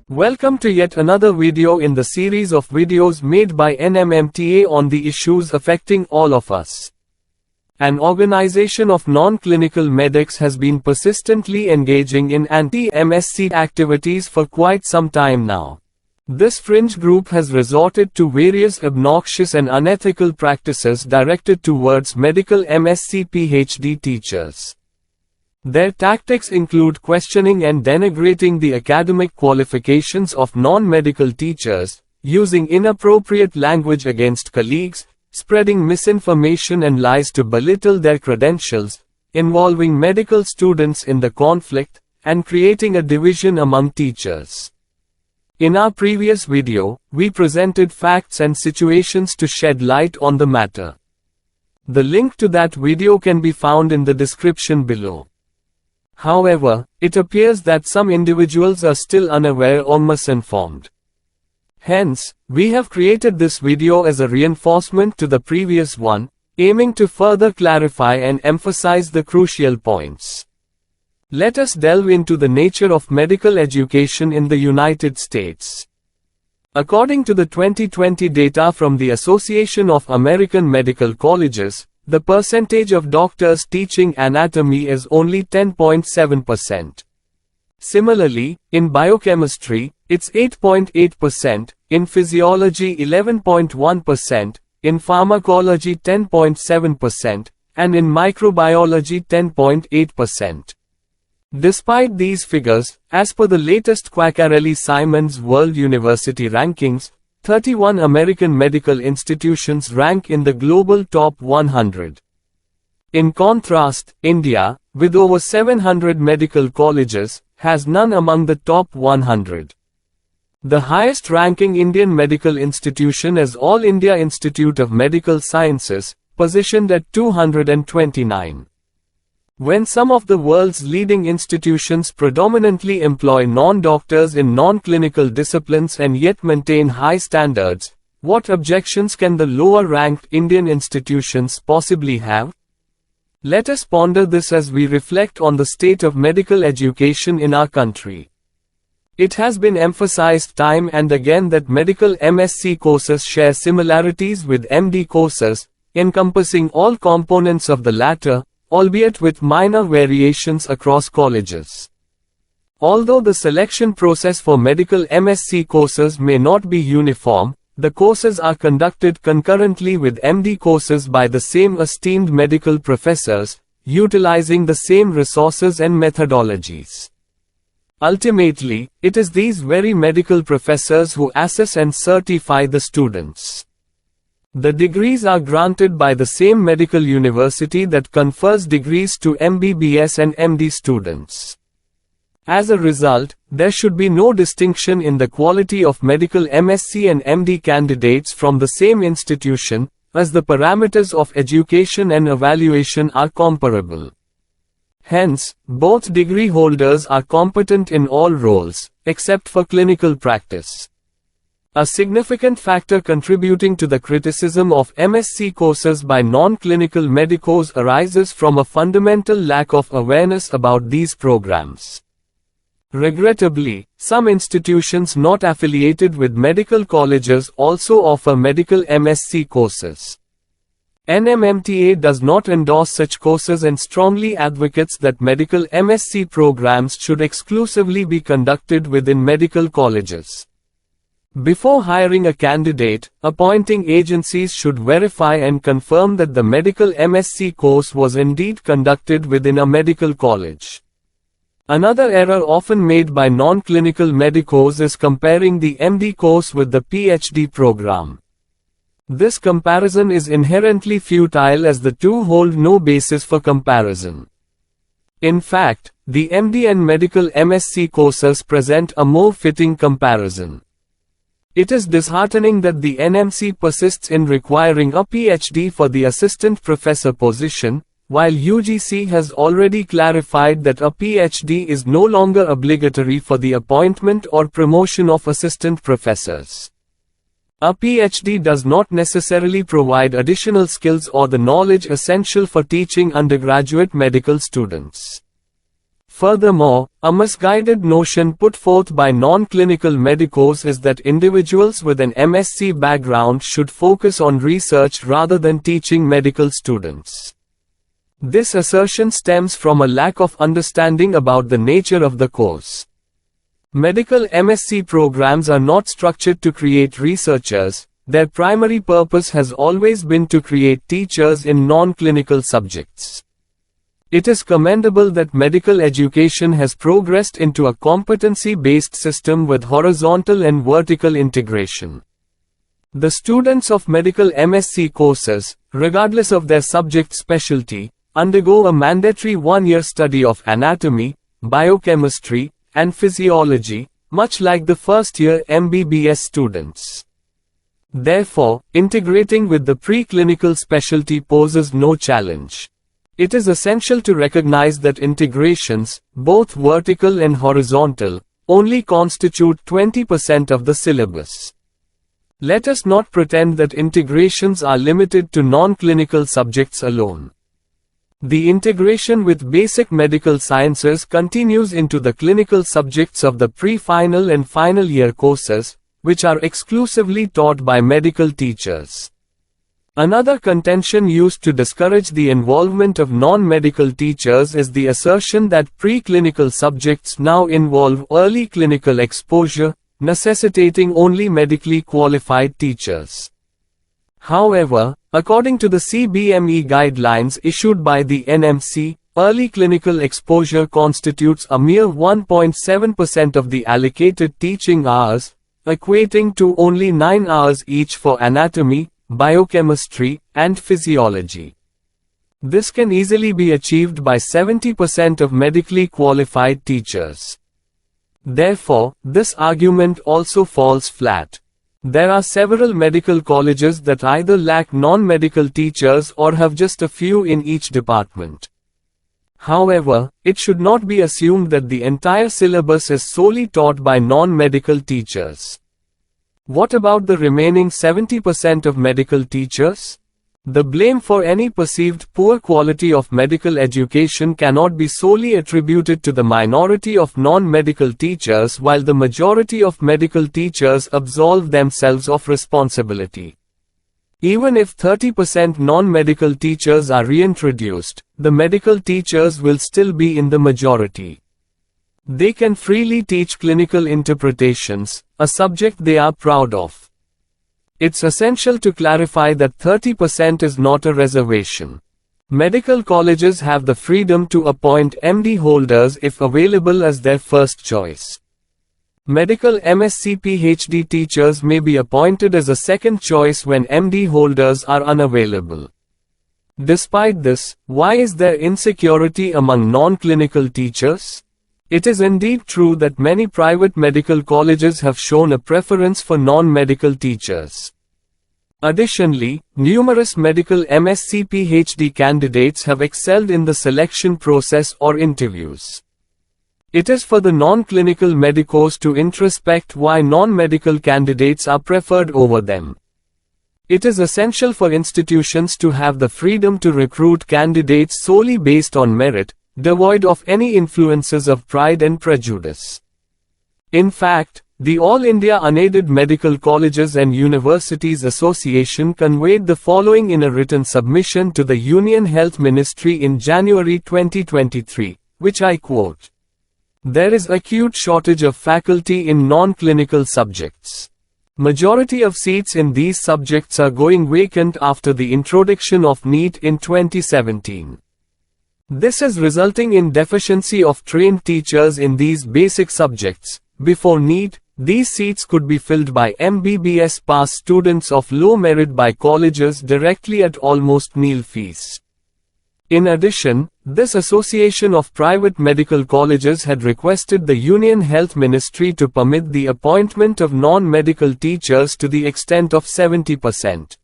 Welcome to yet another video in the series of videos made by NMMTA on the issues affecting all of us. An organization of non-clinical medics has been persistently engaging in anti-MSc activities for quite some time now. This fringe group has resorted to various obnoxious and unethical practices directed towards medical MSc PhD teachers. Their tactics include questioning and denigrating the academic qualifications of non-medical teachers, using inappropriate language against colleagues, spreading misinformation and lies to belittle their credentials, involving medical students in the conflict, and creating a division among teachers. In our previous video, we presented facts and situations to shed light on the matter. The link to that video can be found in the description below. However, it appears that some individuals are still unaware or misinformed. Hence, we have created this video as a reinforcement to the previous one, aiming to further clarify and emphasize the crucial points. Let us delve into the nature of medical education in the United States. According to the 2020 data from the Association of American Medical Colleges, the percentage of doctors teaching anatomy is only 10.7%. Similarly, in biochemistry, it's 8.8%, in physiology 11.1%, in pharmacology 10.7%, and in microbiology 10.8%. Despite these figures, as per the latest Quaccarelli-Simons World University Rankings, 31 American medical institutions rank in the global top 100. In contrast, India, with over 700 medical colleges, has none among the top 100. The highest-ranking Indian medical institution is All India Institute of Medical Sciences, positioned at 229. When some of the world's leading institutions predominantly employ non-doctors in non-clinical disciplines and yet maintain high standards, what objections can the lower-ranked Indian institutions possibly have? Let us ponder this as we reflect on the state of medical education in our country. It has been emphasized time and again that medical MSc courses share similarities with MD courses, encompassing all components of the latter, albeit with minor variations across colleges. Although the selection process for medical MSc courses may not be uniform, the courses are conducted concurrently with MD courses by the same esteemed medical professors, utilizing the same resources and methodologies. Ultimately, it is these very medical professors who assess and certify the students. The degrees are granted by the same medical university that confers degrees to MBBS and MD students. As a result, there should be no distinction in the quality of medical MSc and MD candidates from the same institution, as the parameters of education and evaluation are comparable. Hence, both degree holders are competent in all roles, except for clinical practice. A significant factor contributing to the criticism of MSc courses by non-clinical medicos arises from a fundamental lack of awareness about these programs. Regrettably, some institutions not affiliated with medical colleges also offer medical MSc courses. NMMTA does not endorse such courses and strongly advocates that medical MSc programs should exclusively be conducted within medical colleges. Before hiring a candidate, appointing agencies should verify and confirm that the medical MSc course was indeed conducted within a medical college. Another error often made by non-clinical medicos is comparing the MD course with the PhD program. This comparison is inherently futile as the two hold no basis for comparison. In fact, the MD and medical MSc courses present a more fitting comparison. It is disheartening that the NMC persists in requiring a PhD for the assistant professor position, while UGC has already clarified that a PhD is no longer obligatory for the appointment or promotion of assistant professors. A PhD does not necessarily provide additional skills or the knowledge essential for teaching undergraduate medical students. Furthermore, a misguided notion put forth by non-clinical medicos is that individuals with an MSc background should focus on research rather than teaching medical students. This assertion stems from a lack of understanding about the nature of the course. Medical MSc programs are not structured to create researchers. Their primary purpose has always been to create teachers in non-clinical subjects. It is commendable that medical education has progressed into a competency-based system with horizontal and vertical integration. The students of medical MSc courses, regardless of their subject specialty, undergo a mandatory one-year study of anatomy, biochemistry, and physiology, much like the first-year MBBS students. Therefore, integrating with the preclinical specialty poses no challenge. It is essential to recognize that integrations, both vertical and horizontal, only constitute 20% of the syllabus. Let us not pretend that integrations are limited to non-clinical subjects alone. The integration with basic medical sciences continues into the clinical subjects of the pre-final and final year courses, which are exclusively taught by medical teachers. Another contention used to discourage the involvement of non-medical teachers is the assertion that preclinical subjects now involve early clinical exposure, necessitating only medically qualified teachers. However, according to the CBME guidelines issued by the NMC, early clinical exposure constitutes a mere 1.7% of the allocated teaching hours, equating to only 9 hours each for anatomy, biochemistry, and physiology. This can easily be achieved by 70% of medically qualified teachers. Therefore, this argument also falls flat. There are several medical colleges that either lack non-medical teachers or have just a few in each department. However, it should not be assumed that the entire syllabus is solely taught by non-medical teachers. What about the remaining 70% of medical teachers? The blame for any perceived poor quality of medical education cannot be solely attributed to the minority of non-medical teachers while the majority of medical teachers absolve themselves of responsibility. Even if 30% non-medical teachers are reintroduced, the medical teachers will still be in the majority. They can freely teach clinical interpretations, a subject they are proud of. It's essential to clarify that 30% is not a reservation. Medical colleges have the freedom to appoint MD holders if available as their first choice. Medical MSc PhD teachers may be appointed as a second choice when MD holders are unavailable. Despite this, why is there insecurity among non-clinical teachers? It is indeed true that many private medical colleges have shown a preference for non-medical teachers. Additionally, numerous medical MSc PhD candidates have excelled in the selection process or interviews. It is for the non-clinical medicos to introspect why non-medical candidates are preferred over them. It is essential for institutions to have the freedom to recruit candidates solely based on merit, devoid of any influences of pride and prejudice. In fact, the All India Unaided Medical Colleges and Universities Association conveyed the following in a written submission to the Union Health Ministry in January 2023, which I quote: "There is acute shortage of faculty in non-clinical subjects. Majority of seats in these subjects are going vacant after the introduction of NEET in 2017. This is resulting in deficiency of trained teachers in these basic subjects. Before NEET, these seats could be filled by MBBS pass students of low merit by colleges directly at almost nil fees." In addition, this association of private medical colleges had requested the Union Health Ministry to permit the appointment of non-medical teachers to the extent of 70%.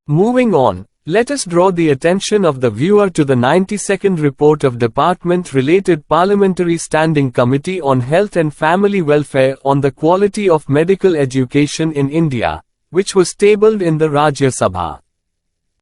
Moving on, let us draw the attention of the viewer to the 92nd report of Department-related Parliamentary Standing Committee on Health and Family Welfare on the Quality of Medical Education in India, which was tabled in the Rajya Sabha.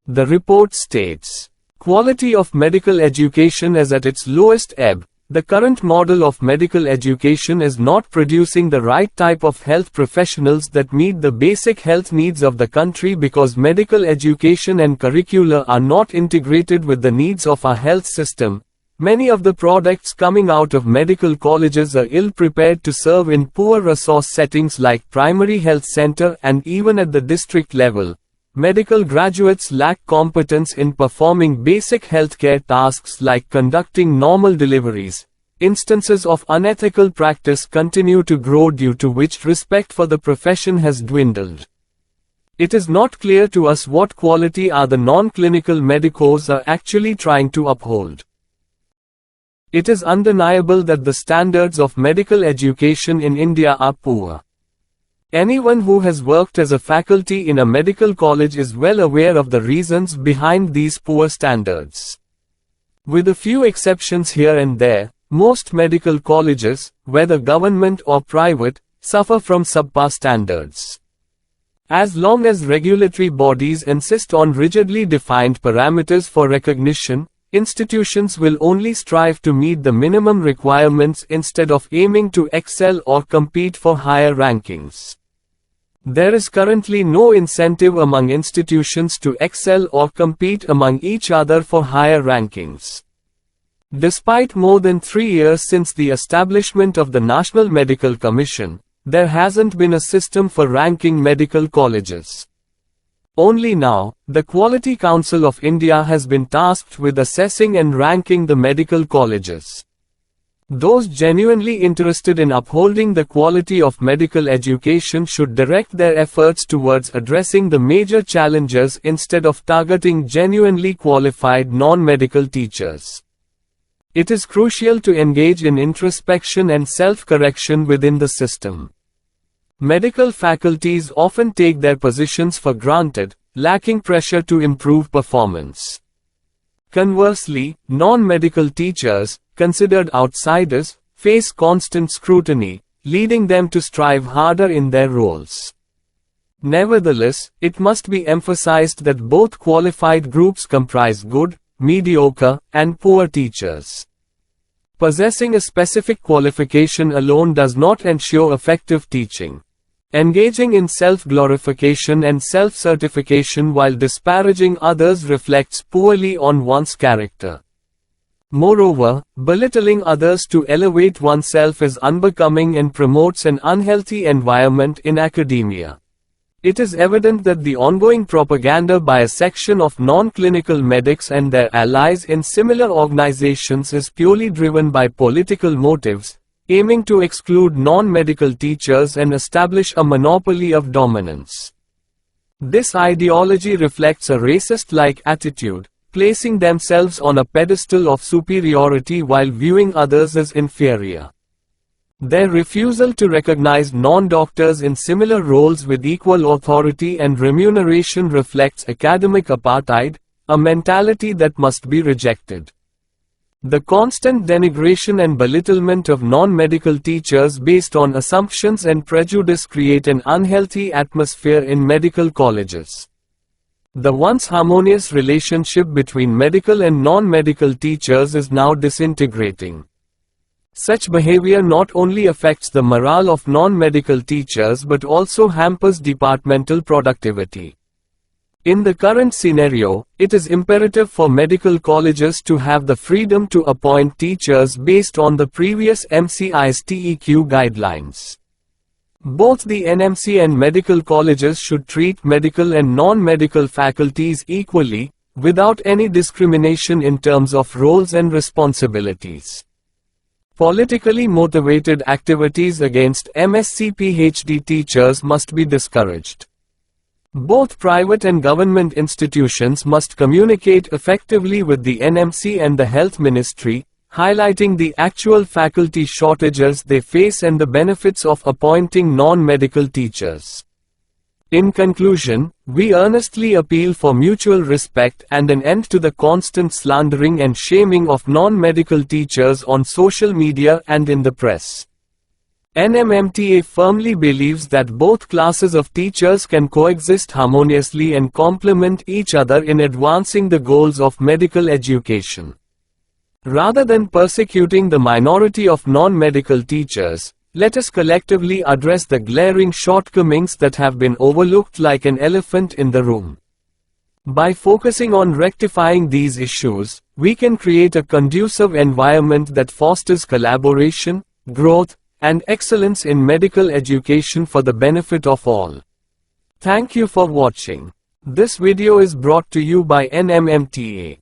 The report states, quality of medical education is at its lowest ebb. The current model of medical education is not producing the right type of health professionals that meet the basic health needs of the country because medical education and curricula are not integrated with the needs of our health system. Many of the products coming out of medical colleges are ill-prepared to serve in poor resource settings like primary health center and even at the district level. Medical graduates lack competence in performing basic healthcare tasks like conducting normal deliveries. Instances of unethical practice continue to grow, due to which respect for the profession has dwindled. It is not clear to us what quality are the non-clinical medicos are actually trying to uphold. It is undeniable that the standards of medical education in India are poor. Anyone who has worked as a faculty in a medical college is well aware of the reasons behind these poor standards. With a few exceptions here and there, most medical colleges, whether government or private, suffer from subpar standards. As long as regulatory bodies insist on rigidly defined parameters for recognition, institutions will only strive to meet the minimum requirements instead of aiming to excel or compete for higher rankings. There is currently no incentive among institutions to excel or compete among each other for higher rankings. Despite more than 3 years since the establishment of the National Medical Commission, there hasn't been a system for ranking medical colleges. Only now, the Quality Council of India has been tasked with assessing and ranking the medical colleges. Those genuinely interested in upholding the quality of medical education should direct their efforts towards addressing the major challenges instead of targeting genuinely qualified non-medical teachers. It is crucial to engage in introspection and self-correction within the system. Medical faculties often take their positions for granted, lacking pressure to improve performance. Conversely, non-medical teachers, considered outsiders, face constant scrutiny, leading them to strive harder in their roles. Nevertheless, it must be emphasized that both qualified groups comprise good, mediocre, and poor teachers. Possessing a specific qualification alone does not ensure effective teaching. Engaging in self-glorification and self-certification while disparaging others reflects poorly on one's character. Moreover, belittling others to elevate oneself is unbecoming and promotes an unhealthy environment in academia. It is evident that the ongoing propaganda by a section of non-clinical medics and their allies in similar organizations is purely driven by political motives, aiming to exclude non-medical teachers and establish a monopoly of dominance. This ideology reflects a racist-like attitude, placing themselves on a pedestal of superiority while viewing others as inferior. Their refusal to recognize non-doctors in similar roles with equal authority and remuneration reflects academic apartheid, a mentality that must be rejected. The constant denigration and belittlement of non-medical teachers based on assumptions and prejudice create an unhealthy atmosphere in medical colleges. The once harmonious relationship between medical and non-medical teachers is now disintegrating. Such behavior not only affects the morale of non-medical teachers but also hampers departmental productivity. In the current scenario, it is imperative for medical colleges to have the freedom to appoint teachers based on the previous MCI's TEQ guidelines. Both the NMC and medical colleges should treat medical and non-medical faculties equally, without any discrimination in terms of roles and responsibilities. Politically motivated activities against MSc PhD teachers must be discouraged. Both private and government institutions must communicate effectively with the NMC and the Health Ministry, highlighting the actual faculty shortages they face and the benefits of appointing non-medical teachers. In conclusion, we earnestly appeal for mutual respect and an end to the constant slandering and shaming of non-medical teachers on social media and in the press. NMMTA firmly believes that both classes of teachers can coexist harmoniously and complement each other in advancing the goals of medical education. Rather than persecuting the minority of non-medical teachers, let us collectively address the glaring shortcomings that have been overlooked like an elephant in the room. By focusing on rectifying these issues, we can create a conducive environment that fosters collaboration, growth, and excellence in medical education for the benefit of all. Thank you for watching. This video is brought to you by NMMTA.